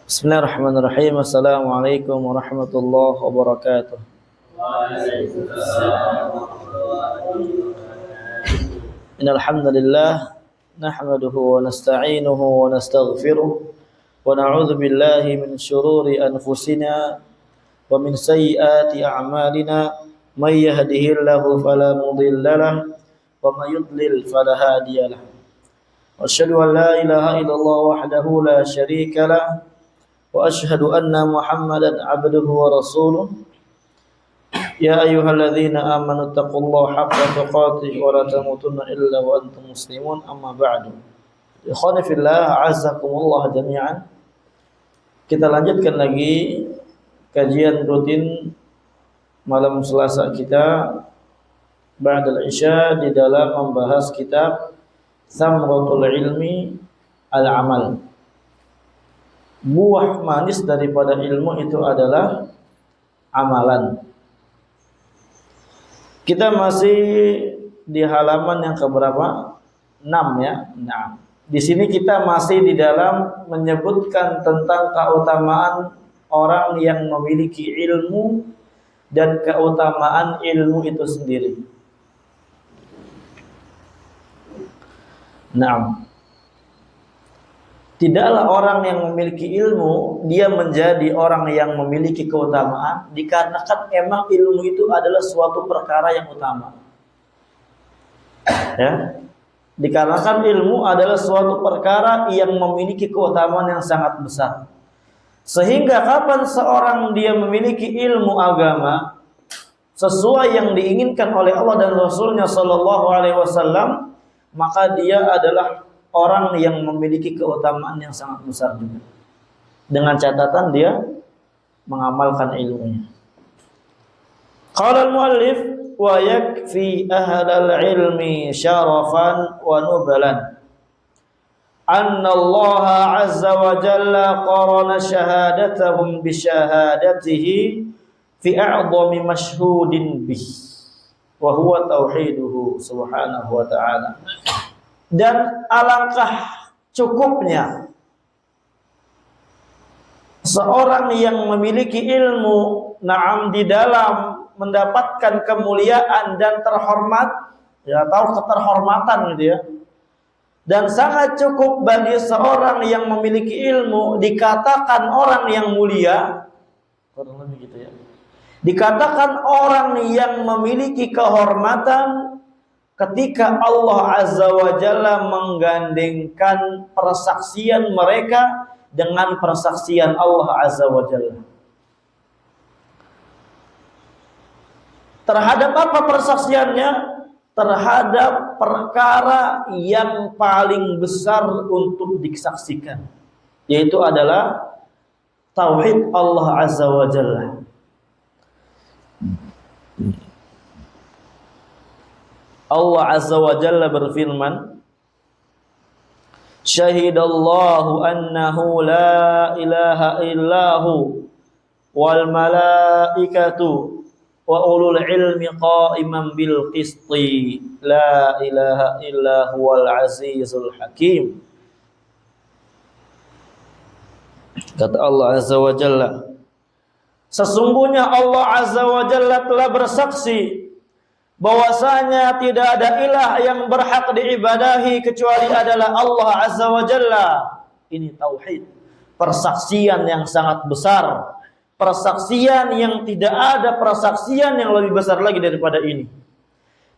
Bismillahirrahmanirrahim. Assalamualaikum warahmatullahi wabarakatuh. Innal hamdalillah nahmaduhu wa nasta'inuhu wa nastaghfiruh wa na'udzu billahi min shururi anfusina wa min sayyiati a'malina may yahdihillahu fala mudilla lahu wa may yudlil fala hadiya lahu. Asyhadu an la ilaha illallah wahdahu la syarika lahu wa asyhadu anna Muhammadan abduhu wa rasuluh. Ya ayyuhalladzina amanu taqullaha haqqa tuqatih wa la tamutunna illa wa antum muslimun, amma ba'du. Ikhwani fillah, a'azzakumullah jami'an. Kita lanjutkan lagi kajian rutin malam Selasa kita ba'dal Isya di dalam membahas kitab Thamratul Ilmi Al-Amal. Buah manis daripada ilmu itu adalah amalan. Kita masih di halaman yang keberapa? 6 ya. Nah, di sini kita masih di dalam menyebutkan tentang keutamaan orang yang memiliki ilmu dan keutamaan ilmu itu sendiri. Nah, tidaklah orang yang memiliki ilmu dia menjadi orang yang memiliki keutamaan dikarenakan emang ilmu itu adalah suatu perkara yang utama. Ya. Dikarenakan ilmu adalah suatu perkara yang memiliki keutamaan yang sangat besar. Sehingga kapan seorang dia memiliki ilmu agama sesuai yang diinginkan oleh Allah dan Rasulnya Shallallahu Alaihi Wasallam, maka dia adalah orang yang memiliki keutamaan yang sangat besar juga. Dengan catatan dia mengamalkan ilmunya. Qala al-muallif wa yakfi ahlal ilmi syarafan wa nubalan anna Allah azza wa jalla qarana syahadatahum bi syahadatihi fi a'dhami mashhudin bih wa huwa tauhiduhu subhanahu wa ta'ala. Dan alangkah cukupnya seorang yang memiliki ilmu di dalam mendapatkan kemuliaan dan terhormat, ya, atau keterhormatan gitu ya. Dan sangat cukup bagi seorang yang memiliki ilmu dikatakan orang yang mulia, kurang lebih gitu ya. Dikatakan orang yang memiliki kehormatan ketika Allah Azza wa Jalla menggandengkan persaksian mereka dengan persaksian Allah Azza wa Jalla. Terhadap apa persaksiannya? Terhadap perkara yang paling besar untuk disaksikan, yaitu adalah tauhid Allah Azza wa Jalla. Allah Azza wa Jalla berfirman, Syahidallahu annahu la ilaha illahu wal malaikatu wa ulul ilmi qa'iman bil qisti la ilaha illa huwal azizul hakim. Kata Allah Azza wa Jalla, sesungguhnya Allah Azza wa Jalla telah bersaksi bahwasanya tidak ada ilah yang berhak diibadahi kecuali adalah Allah Azza wa Jalla. Ini tauhid, persaksian yang sangat besar, persaksian yang tidak ada persaksian yang lebih besar lagi daripada ini.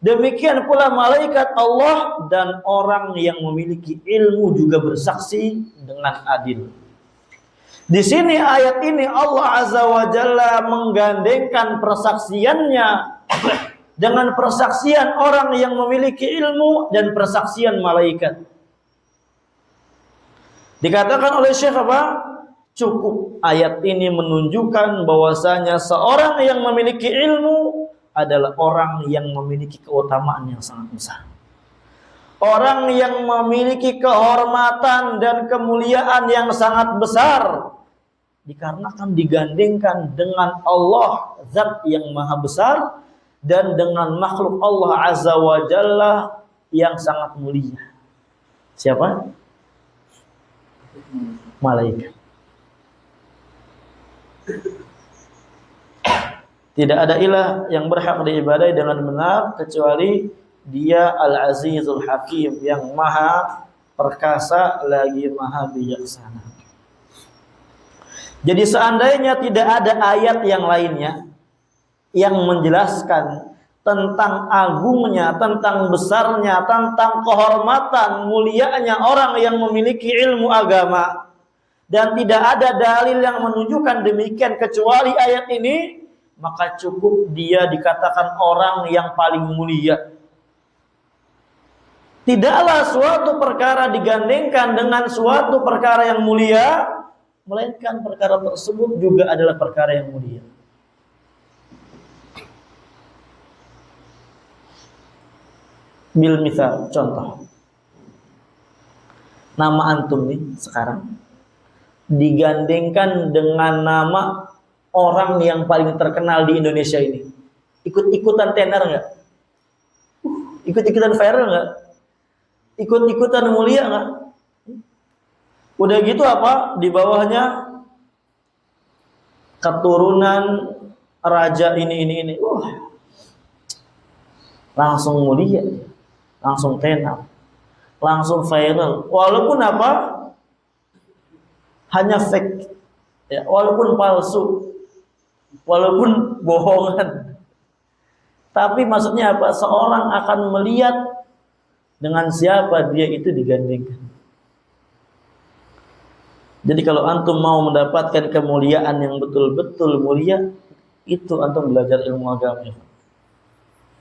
Demikian pula malaikat Allah dan orang yang memiliki ilmu juga bersaksi dengan adil. Di sini ayat ini Allah Azza wa Jalla menggandengkan persaksiannya dengan persaksian orang yang memiliki ilmu dan persaksian malaikat. Dikatakan oleh Syekh apa? Cukup ayat ini menunjukkan bahwasanya seorang yang memiliki ilmu adalah orang yang memiliki keutamaan yang sangat besar. Orang yang memiliki kehormatan dan kemuliaan yang sangat besar dikarenakan digandengkan dengan Allah, zat yang maha besar, dan dengan makhluk Allah Azza wa Jalla yang sangat mulia. Siapa? Malaikat. Tidak ada ilah yang berhak diibadai dengan benar kecuali Dia Al-Azizul Hakim, yang maha perkasa lagi maha bijaksana. Jadi seandainya tidak ada ayat yang lainnya yang menjelaskan tentang agungnya, tentang besarnya, tentang kehormatan, mulianya orang yang memiliki ilmu agama, dan tidak ada dalil yang menunjukkan demikian kecuali ayat ini, maka cukup dia dikatakan orang yang paling mulia. Tidaklah suatu perkara digandengkan dengan suatu perkara yang mulia, melainkan perkara tersebut juga adalah perkara yang mulia. Bil misal, contoh, nama antum nih sekarang digandengkan dengan nama orang yang paling terkenal di Indonesia ini. Ikut-ikutan tenar nggak? Ikut-ikutan viral nggak? Ikut-ikutan mulia nggak? Udah gitu apa? Di bawahnya keturunan raja ini. Langsung mulia, langsung tenar, langsung viral. Walaupun apa? Hanya fake, ya, walaupun palsu, walaupun bohongan. Tapi maksudnya apa? Seorang akan melihat dengan siapa dia itu digandengkan. Jadi kalau antum mau mendapatkan kemuliaan yang betul-betul mulia, itu antum belajar ilmu agama.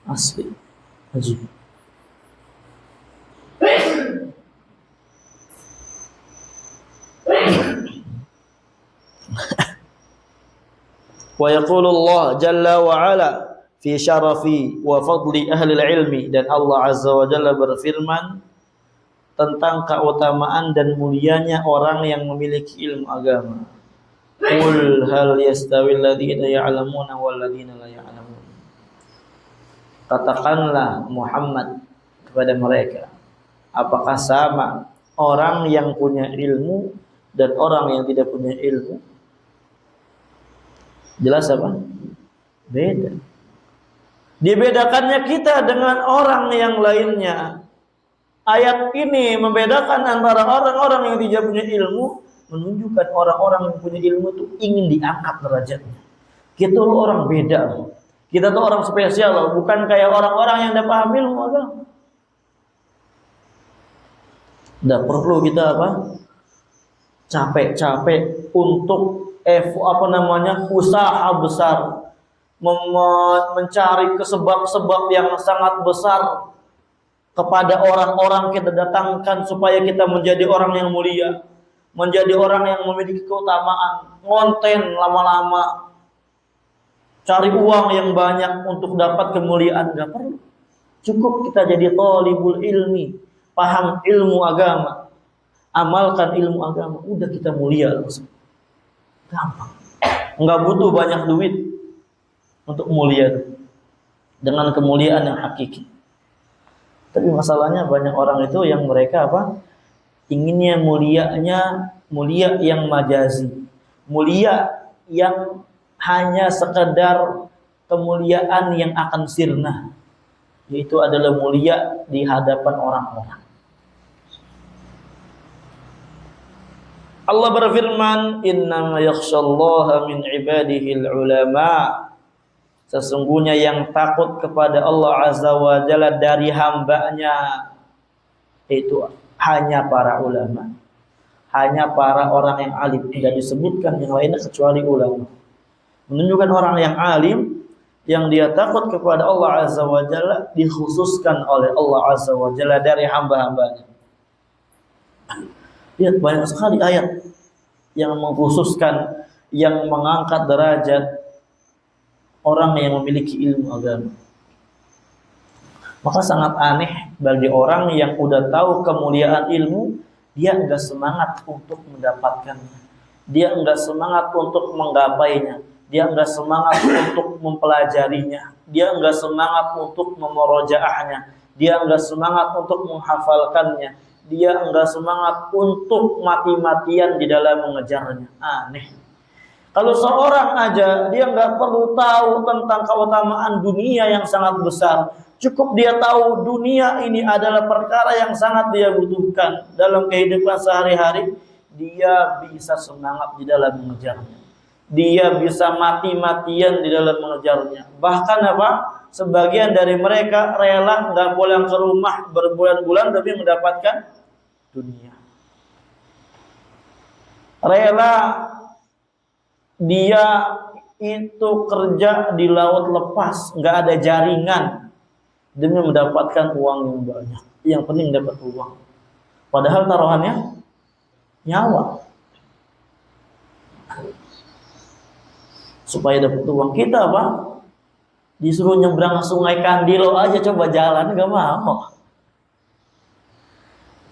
Asli. Ajib. Wa yaqulu Allah jalla wa ala fi syarafi wa fadli ahli ilmi, dan Allah azza wa jalla berfirman tentang keutamaan dan mulianya orang yang memiliki ilmu agama. Qul hal yastawil ladzina ya'lamuna wal ladzina la ya'lamun. Katakanlah Muhammad kepada mereka, apakah sama orang yang punya ilmu dan orang yang tidak punya ilmu? Jelas apa? Beda. Dibedakannya kita dengan orang yang lainnya. Ayat ini membedakan antara orang-orang yang tidak punya ilmu, menunjukkan orang-orang yang punya ilmu itu ingin diangkat derajatnya. Kita tuh orang beda. Kita tuh orang spesial loh, bukan kayak orang-orang yang tidak paham ilmu agama. Tidak perlu kita apa? Capek-capek untuk usaha besar, mencari sebab-sebab yang sangat besar kepada orang-orang kita datangkan supaya kita menjadi orang yang mulia, menjadi orang yang memiliki keutamaan, ngonten lama-lama, cari uang yang banyak untuk dapat kemuliaan. Gak perlu. Cukup kita jadi thalibul ilmi, paham ilmu agama, amalkan ilmu agama, udah kita mulia langsung. Gampang. Enggak butuh banyak duit untuk mulia dengan kemuliaan yang hakiki. Tapi masalahnya banyak orang itu yang mereka apa? Inginnya mulia yang majazi. Mulia yang hanya sekedar kemuliaan yang akan sirna. Yaitu adalah mulia di hadapan orang-orang. Allah berfirman, "Innama yakhshallaha min ibadihil ulama." Sesungguhnya yang takut kepada Allah Azza wa Jalla dari hambanya itu hanya para ulama, hanya para orang yang alim. Tidak disebutkan yang lainnya kecuali ulama. Menunjukkan orang yang alim, yang dia takut kepada Allah Azza wa Jalla, dikhususkan oleh Allah Azza wa Jalla dari hamba-hambanya. Lihat banyak sekali ayat yang mengkhususkan, yang mengangkat derajat orang yang memiliki ilmu agama. Maka sangat aneh bagi orang yang udah tahu kemuliaan ilmu, dia enggak semangat untuk mendapatkannya. Dia enggak semangat untuk menggapainya. Dia enggak semangat untuk mempelajarinya. Dia enggak semangat untuk memurojaahnya. Dia enggak semangat untuk menghafalkannya. Dia enggak semangat untuk mati-matian di dalam mengejarnya. Aneh. Kalau seorang aja dia nggak perlu tahu tentang keutamaan dunia yang sangat besar, cukup dia tahu dunia ini adalah perkara yang sangat dia butuhkan dalam kehidupan sehari-hari, dia bisa semangat di dalam mengejarnya. Dia bisa mati-matian di dalam mengejarnya. Bahkan apa? Sebagian dari mereka rela nggak pulang ke rumah berbulan-bulan demi mendapatkan dunia. Rela dia itu kerja di laut lepas, nggak ada jaringan demi mendapatkan uang yang banyak. Yang penting dapat uang. Padahal taruhannya nyawa. Supaya dapat uang. Kita apa? Disuruh nyebrang sungai Kandilo aja coba jalan, nggak mau.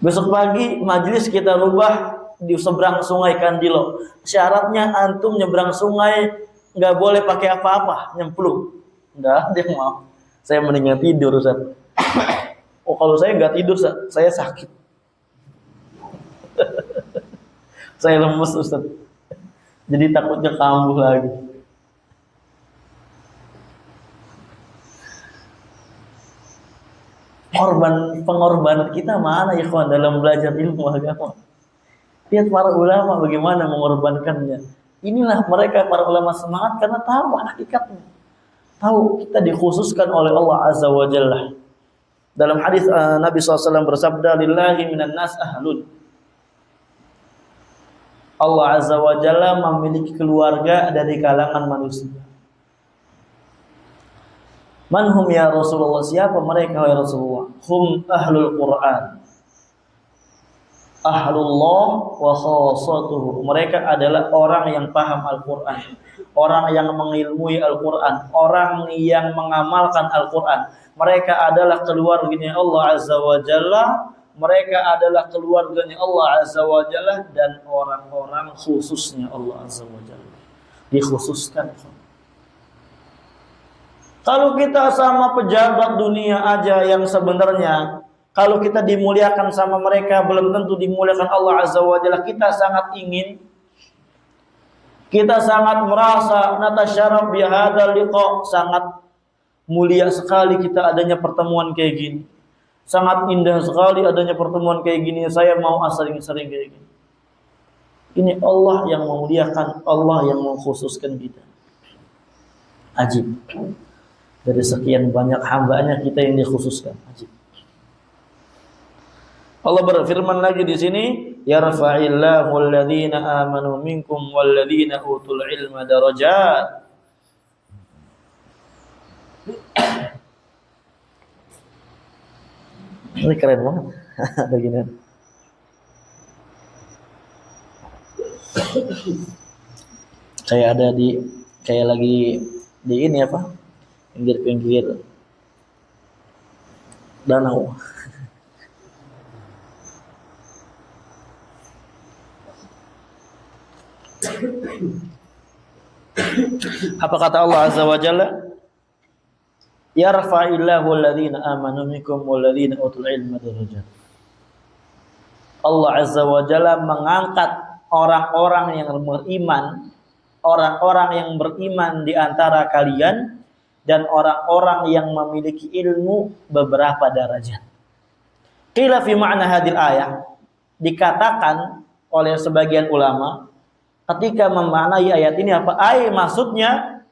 Besok pagi majelis kita rubah di seberang sungai Kandilo. Syaratnya antum nyebrang sungai nggak boleh pakai apa-apa, nyemplung. Nggak, dia mau. Saya mendingan tidur, Ustaz. Oh, kalau saya nggak tidur, Ustaz, saya sakit. Saya lemes, Ustaz. Jadi takutnya kambuh lagi. Pengorbanan kita mana ya kawan dalam belajar ilmu agama? Lihat para ulama bagaimana mengorbankannya. Inilah mereka para ulama semangat karena tahu hakikatnya. Tahu kita dikhususkan oleh Allah Azza wa Jalla. Dalam hadis Nabi SAW bersabda, lillahi minan nas ahlun. Allah Azza wa Jalla memiliki keluarga dari kalangan manusia. Manhum ya Rasulullah, siapa mereka ya Rasulullah? Hum ahlul Quran. Ahlullah wa khassatuhu. Mereka adalah orang yang paham Al-Quran, orang yang mengilmui Al-Quran, orang yang mengamalkan Al-Quran. Mereka adalah keluarganya Allah Azza wa Jalla. Mereka adalah keluarganya Allah Azza wa Jalla dan orang-orang khususnya Allah Azza wa Jalla. Dikhususkan. Kalau kita sama pejabat dunia aja yang sebenarnya kalau kita dimuliakan sama mereka belum tentu dimuliakan Allah Azza wa Jalla. Kita sangat ingin, kita sangat merasa natasyaraf bi hadzal liqa, sangat mulia sekali kita adanya pertemuan kayak gini. Sangat indah sekali adanya pertemuan kayak gini. Saya mau sering-sering kayak gini. Ini Allah yang memuliakan, Allah yang mengkhususkan kita. Ajib. Dari sekian banyak hambanya kita yang dikhususkan. Ajib. Allah berfirman lagi di sini, yarfa'illahu alladhina amanu minkum walladhina utul ilma darajat. Ini keren banget. Begini. Kayak ada di, kayak lagi di ini apa? Pinggir-pinggir danau. Apa kata Allah Azza wa Jalla? Yarfa'illahu alladhina amanu minkum walladhina utul ilma darajat. Allah Azza wa Jalla mengangkat orang-orang yang beriman, orang-orang yang beriman di antara kalian dan orang-orang yang memiliki ilmu beberapa derajat. Qila fi ma'na hadil ayah, dikatakan oleh sebagian ulama ketika memaknai ayat ini apa? Maksudnya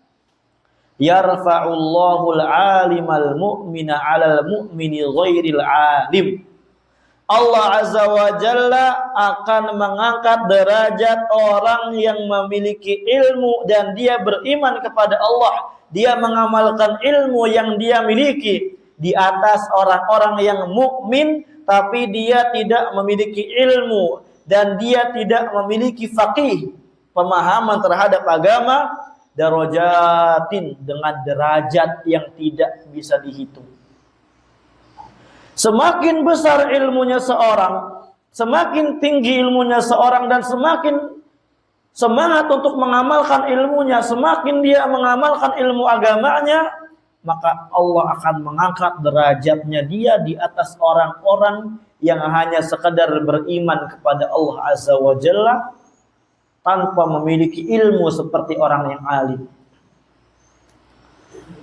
yarfa'ullahu al-'alimal mu'mina 'alal mu'mini ghairil 'alim. Allah Azza wa Jalla akan mengangkat derajat orang yang memiliki ilmu dan dia beriman kepada Allah. Dia mengamalkan ilmu yang dia miliki di atas orang-orang yang mukmin, tapi dia tidak memiliki ilmu dan dia tidak memiliki faqih, pemahaman terhadap agama, darajatin, dengan derajat yang tidak bisa dihitung. Semakin besar ilmunya seorang, semakin tinggi ilmunya seorang dan semakin semangat untuk mengamalkan ilmunya, semakin dia mengamalkan ilmu agamanya, maka Allah akan mengangkat derajatnya dia di atas orang-orang yang hanya sekedar beriman kepada Allah Azza wa Jalla tanpa memiliki ilmu seperti orang yang alim.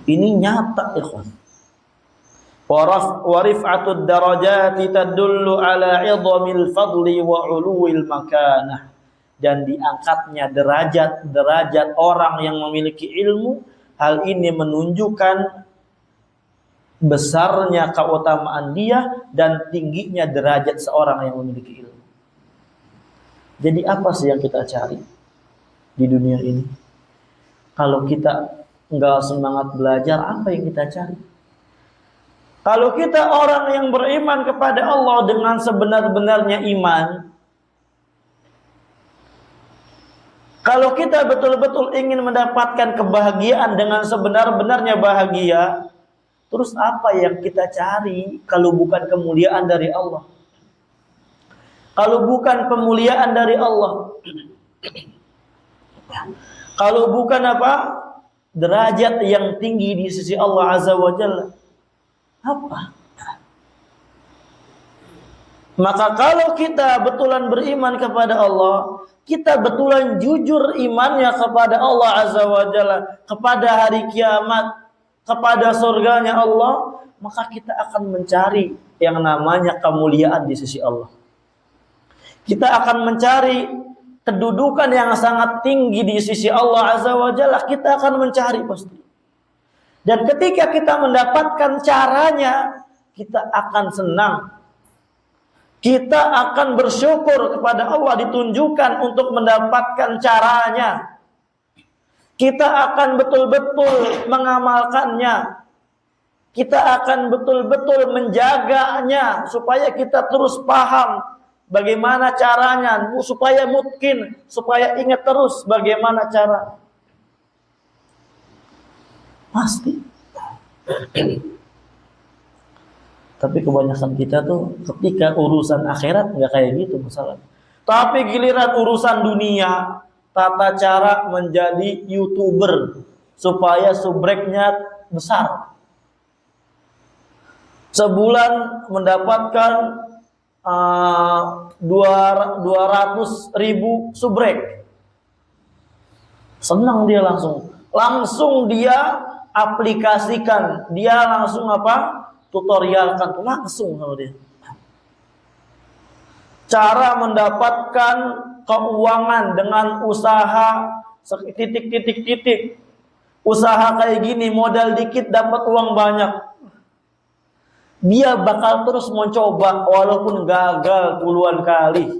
Ini nyata, ikhwan. Wa rif'atud darajati tadullu ala 'idhamil fadli wa 'uluwil makanah. Dan diangkatnya derajat orang yang memiliki ilmu, hal ini menunjukkan besarnya keutamaan dia dan tingginya derajat seorang yang memiliki ilmu. Jadi apa sih yang kita cari di dunia ini? Kalau kita enggak semangat belajar, apa yang kita cari? Kalau kita orang yang beriman kepada Allah dengan sebenar-benarnya iman, kalau kita betul-betul ingin mendapatkan kebahagiaan dengan sebenar-benarnya bahagia, terus apa yang kita cari kalau bukan kemuliaan dari Allah? Kalau bukan pemuliaan dari Allah, kalau bukan apa? Derajat yang tinggi di sisi Allah Azza wa Jalla, apa? Maka kalau kita betulan beriman kepada Allah, kita betulan jujur imannya kepada Allah Azza wa Jalla, kepada hari kiamat, kepada surganya Allah, maka kita akan mencari yang namanya kemuliaan di sisi Allah. Kita akan mencari kedudukan yang sangat tinggi di sisi Allah Azza wa Jalla, kita akan mencari pasti. Dan ketika kita mendapatkan caranya, kita akan senang. Kita akan bersyukur kepada Allah ditunjukkan untuk mendapatkan caranya. Kita akan betul-betul mengamalkannya. Kita akan betul-betul menjaganya supaya kita terus paham bagaimana caranya, supaya mungkin, supaya ingat terus bagaimana cara. Pasti. Tapi kebanyakan kita tuh ketika urusan akhirat nggak kayak gitu masalah. Tapi giliran urusan dunia, tata cara menjadi YouTuber supaya subreknya besar. Sebulan mendapatkan 200.000 subrek. Senang dia langsung dia aplikasikan, dia langsung apa? Tutorialkan tuh langsung sama dia. Cara mendapatkan keuangan dengan usaha titik. Usaha kayak gini, modal dikit dapat uang banyak. Dia bakal terus mencoba walaupun gagal puluhan kali.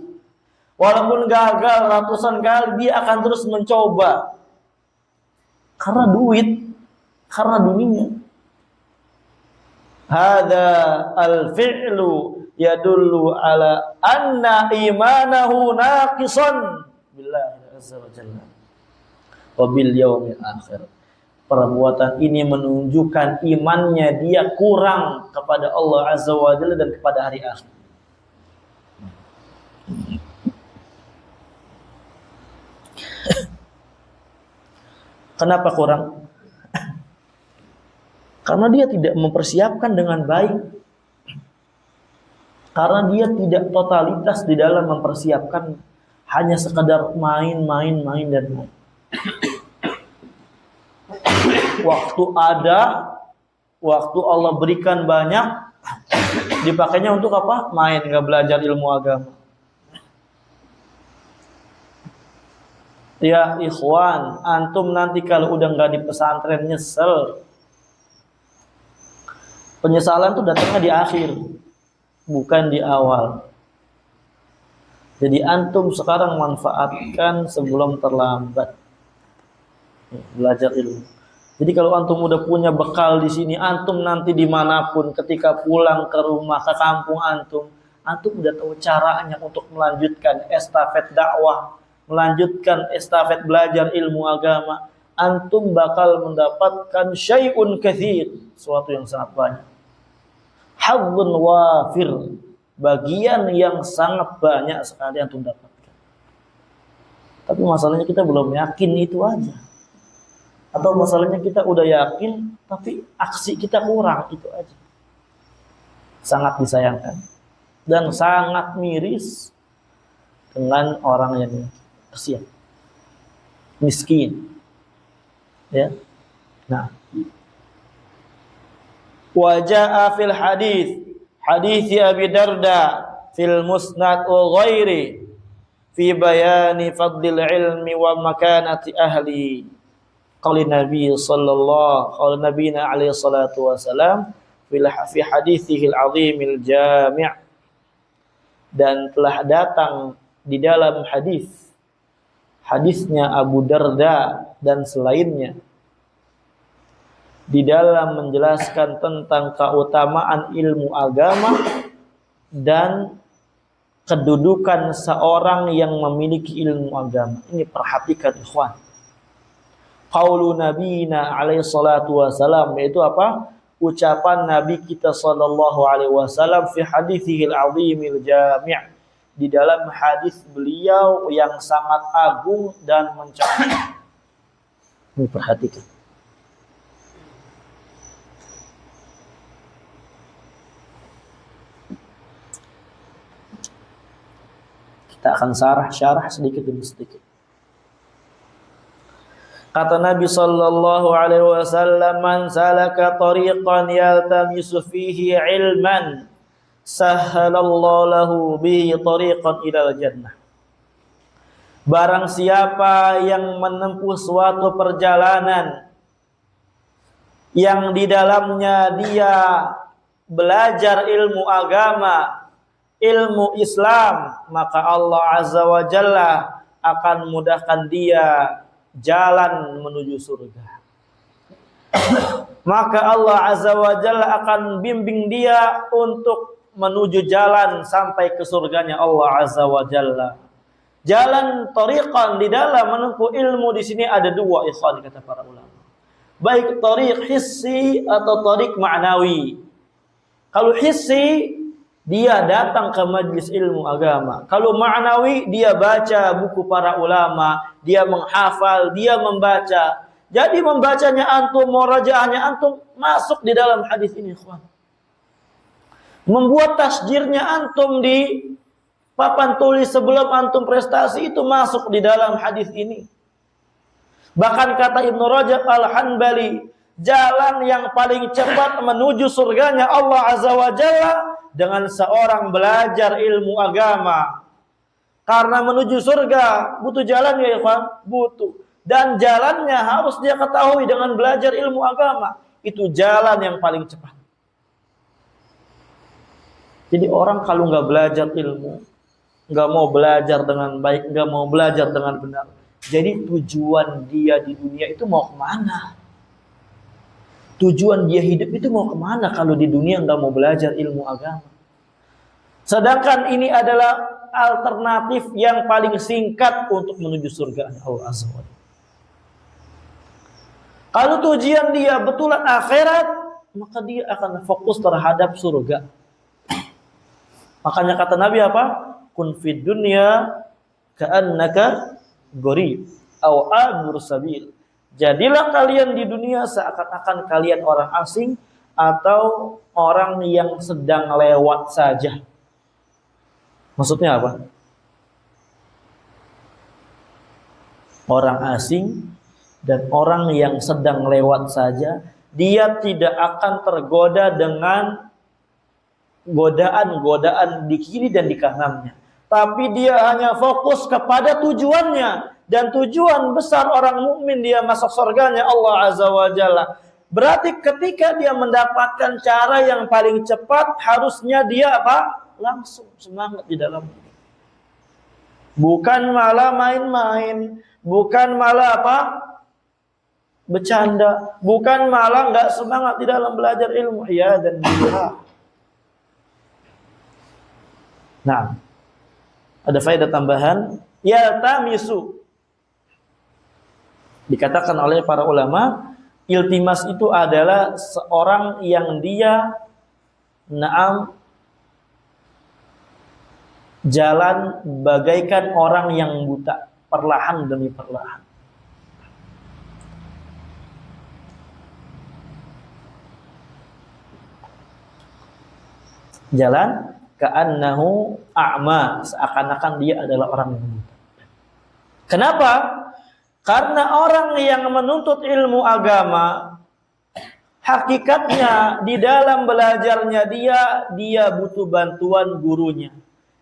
Walaupun gagal ratusan kali, dia akan terus mencoba. Karena duit, karena dunia. Hada al-fi'lu yadullu ala anna imanahu naqisan billahi azza wa jalla wa bil yaumil akhir. Perbuatan ini menunjukkan imannya dia kurang kepada Allah Azza wa Jalla dan kepada hari akhir. Kenapa kurang? Karena dia tidak mempersiapkan dengan baik. Karena dia tidak totalitas di dalam mempersiapkan, hanya sekadar main dan main. Waktu ada, waktu Allah berikan banyak, dipakainya untuk apa? Main, nggak belajar ilmu agama. Ya ikhwan, antum nanti kalau udah nggak di pesantren nyesel. Penyesalan itu datangnya di akhir, bukan di awal. Jadi antum sekarang manfaatkan sebelum terlambat. Belajar ilmu. Jadi kalau antum udah punya bekal di sini, antum nanti dimanapun, ketika pulang ke rumah, ke kampung antum udah tahu caranya untuk melanjutkan estafet dakwah, melanjutkan estafet belajar ilmu agama. Antum bakal mendapatkan syai'un katsir, sesuatu yang sangat banyak. Hazzun wafir, bagian yang sangat banyak sekali antum dapatkan. Tapi masalahnya kita belum yakin itu aja. Atau masalahnya kita udah yakin tapi aksi kita kurang, itu aja. Sangat disayangkan dan sangat miris dengan orang yang bersiap. miskin. Ya. Nah, wa jaa fil hadis Abi Darda fil Musnad wa ghairi fi bayani fadlil ilmi wa makanati ahli. Qauli Nabi sallallahu qauli Nabina alaihi salatu wasalam fi haditsihil azimil jami', dan telah datang di dalam hadisnya Abu Darda dan selainnya di dalam menjelaskan tentang keutamaan ilmu agama dan kedudukan seorang yang memiliki ilmu agama. Ini perhatikan ikhwan. Qaulu nabiyina alaihi salatu wasalam, yaitu apa? Ucapan Nabi kita sallallahu alaihi wasallam fi haditsihil azimil jami', di dalam hadis beliau yang sangat agung dan mencakup. Ini perhatikan. Kita akan syarah sedikit demi sedikit. Kata Nabi sallallahu alaihi wasallam, man salaka tariqan yaltamisu fihi ilman sahhalallahu lahu bihi tariqan ilal jannah. Barang siapa yang menempuh suatu perjalanan yang di dalamnya dia belajar ilmu agama, ilmu Islam, maka Allah Azza wa Jalla akan mudahkan dia jalan menuju surga. Maka Allah Azza wa Jalla akan bimbing dia untuk menuju jalan sampai ke surganya Allah Azza wa Jalla. Jalan tariqan di dalam menempuh ilmu di sini ada dua, ikhwan, kata para ulama. Baik tariq hissi atau tariq ma'nawi. Kalau hissi, dia datang ke majlis ilmu agama. Kalau ma'nawi, dia baca buku para ulama, dia menghafal, dia membaca. Jadi membacanya antum, murajaahnya antum masuk di dalam hadis ini, ikhwan. Membuat tasjirnya antum di papan tulis sebelum antum prestasi itu masuk di dalam hadis ini. Bahkan kata Ibnu Rajab Al-Hanbali, jalan yang paling cepat menuju surganya Allah Azza wa Jalla dengan seorang belajar ilmu agama. Karena menuju surga butuh jalan ya ikhwan, butuh. Dan jalannya harus dia ketahui dengan belajar ilmu agama. Itu jalan yang paling cepat. Jadi orang kalau nggak belajar ilmu, nggak mau belajar dengan baik, nggak mau belajar dengan benar, jadi tujuan dia di dunia itu mau kemana? Tujuan dia hidup itu mau kemana kalau di dunia nggak mau belajar ilmu agama? Sedangkan ini adalah alternatif yang paling singkat untuk menuju surga Allah Azza wa Jalla. Kalau tujuan dia betulan akhirat, maka dia akan fokus terhadap surga. Makanya kata Nabi apa? Kun fid dunya ka'annaka gharib aw abur sabil. Jadilah kalian di dunia seakan-akan kalian orang asing atau orang yang sedang lewat saja. Maksudnya apa? Orang asing dan orang yang sedang lewat saja, dia tidak akan tergoda dengan godaan-godaan di kiri dan di kanannya. Tapi dia hanya fokus kepada tujuannya. Dan tujuan besar orang mukmin dia masuk surganya Allah Azza wa Jalla. Berarti ketika dia mendapatkan cara yang paling cepat, harusnya dia apa? Langsung semangat di dalam. Bukan malah main-main, bukan malah apa? Bercanda, bukan malah nggak semangat di dalam belajar ilmu. Ya dan billah. Nah, ada faedah tambahan. Ya tamisu. Dikatakan oleh para ulama, iltimas itu adalah seorang yang dia jalan bagaikan orang yang buta, perlahan demi perlahan. Jalan ka'annahu a'ma, seakan-akan dia adalah orang yang buta. Kenapa? Karena orang yang menuntut ilmu agama, hakikatnya di dalam belajarnya dia butuh bantuan gurunya.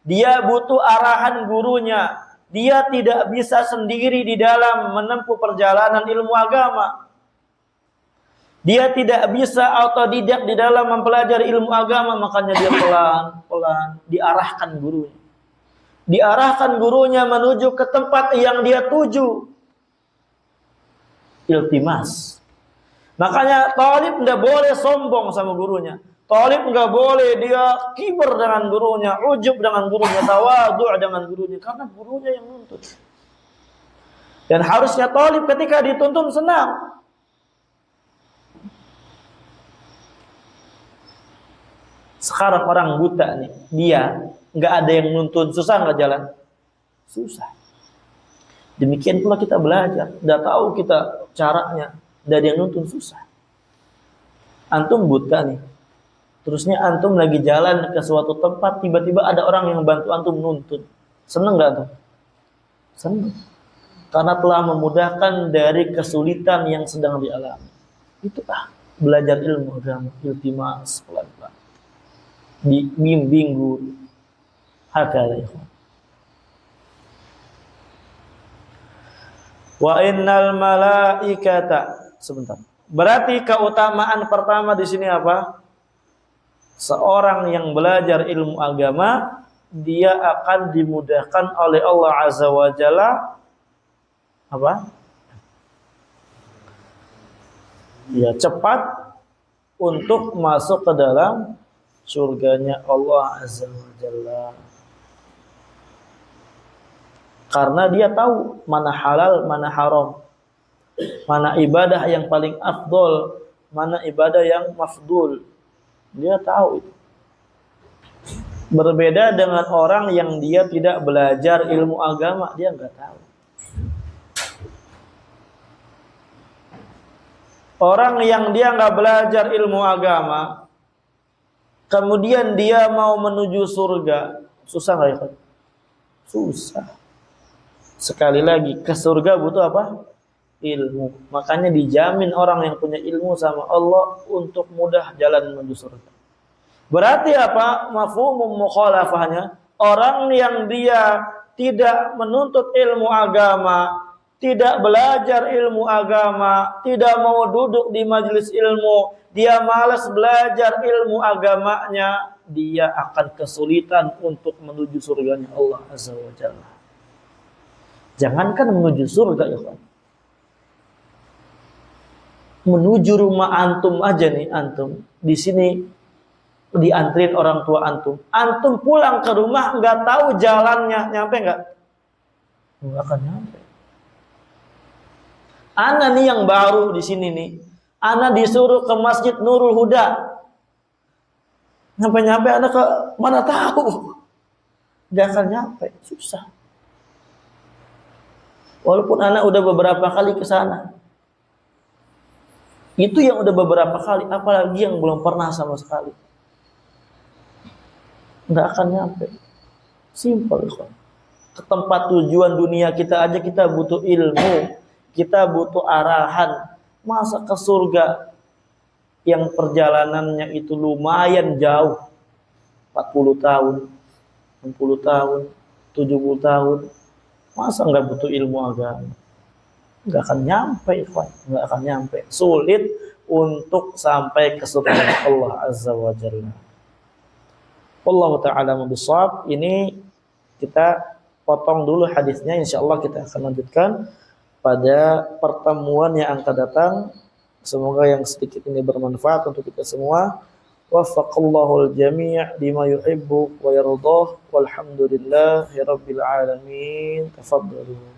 Dia butuh arahan gurunya. Dia tidak bisa sendiri di dalam menempuh perjalanan ilmu agama. Dia tidak bisa autodidak di dalam mempelajari ilmu agama, makanya dia pelan-pelan diarahkan gurunya. Diarahkan gurunya menuju ke tempat yang dia tuju. Iltimas. Makanya talib nggak boleh sombong sama gurunya. Talib nggak boleh dia kibar dengan gurunya, ujub dengan gurunya, tawadhu dengan gurunya, karena gurunya yang nuntut. Dan harusnya talib ketika dituntun senang. Sekarang orang buta nih, dia nggak ada yang nuntun, susah nggak jalan? Susah. Demikian pula kita belajar, nggak tahu kita caranya, dari yang nuntun susah. Antum buta nih, terusnya antum lagi jalan ke suatu tempat, tiba-tiba ada orang yang bantu antum nuntun. Seneng nggak antum? Seneng. Karena telah memudahkan dari kesulitan yang sedang dialami. Itulah belajar ilmu agama, iltimas pelan-pelan. Dibimbing guru. Hakala ikhwan. Wa innal malaikata, sebentar. Berarti keutamaan pertama di sini apa? Seorang yang belajar ilmu agama, dia akan dimudahkan oleh Allah Azza wa Jalla apa? Ya, cepat untuk masuk ke dalam surganya Allah Azza wa Jalla. Karena dia tahu mana halal, mana haram. Mana ibadah yang paling afdol, mana ibadah yang mafdul. Dia tahu itu. Berbeda dengan orang yang dia tidak belajar ilmu agama, dia nggak tahu. Orang yang dia nggak belajar ilmu agama, kemudian dia mau menuju surga, susah nggak ya? Susah. Sekali lagi, ke surga butuh apa? Ilmu. Makanya dijamin orang yang punya ilmu sama Allah untuk mudah jalan menuju surga. Berarti apa? Mafhumum mukhalafahnya, orang yang dia tidak menuntut ilmu agama, tidak belajar ilmu agama, tidak mau duduk di majelis ilmu, dia malas belajar ilmu agamanya, dia akan kesulitan untuk menuju surganya Allah Azza wa Jalla. Jangankan menuju surga ya Pak. Menuju rumah antum aja nih, antum di sini diantrin orang tua antum. Antum pulang ke rumah nggak tahu jalannya, nyampe nggak? Nggak akan nyampe. Ana nih yang baru di sini nih, ana disuruh ke Masjid Nurul Huda. Nyampe ana ke mana tahu? Nggak akan nyampe, susah. Walaupun anak udah beberapa kali ke sana. Itu yang udah beberapa kali, apalagi yang belum pernah sama sekali. Nggak akan nyampe. Simpel kan. Ke tempat tujuan dunia kita aja kita butuh ilmu, kita butuh arahan. Masa ke surga yang perjalanannya itu lumayan jauh. 40 tahun, 60 tahun, 70 tahun. Masa nggak butuh ilmu agama? Nggak akan nyampe, nggak akan nyampe. Sulit untuk sampai ke surga Allah Azza wa Jalla. Allah Ta'ala mubishawab. Ini kita potong dulu hadisnya. InsyaAllah kita akan lanjutkan pada pertemuan yang akan datang. Semoga yang sedikit ini bermanfaat untuk kita semua. Waffaqallahul jami' lima yuhibbu wa yardah. Walhamdulillahi rabbil alamin. Tafadhalu.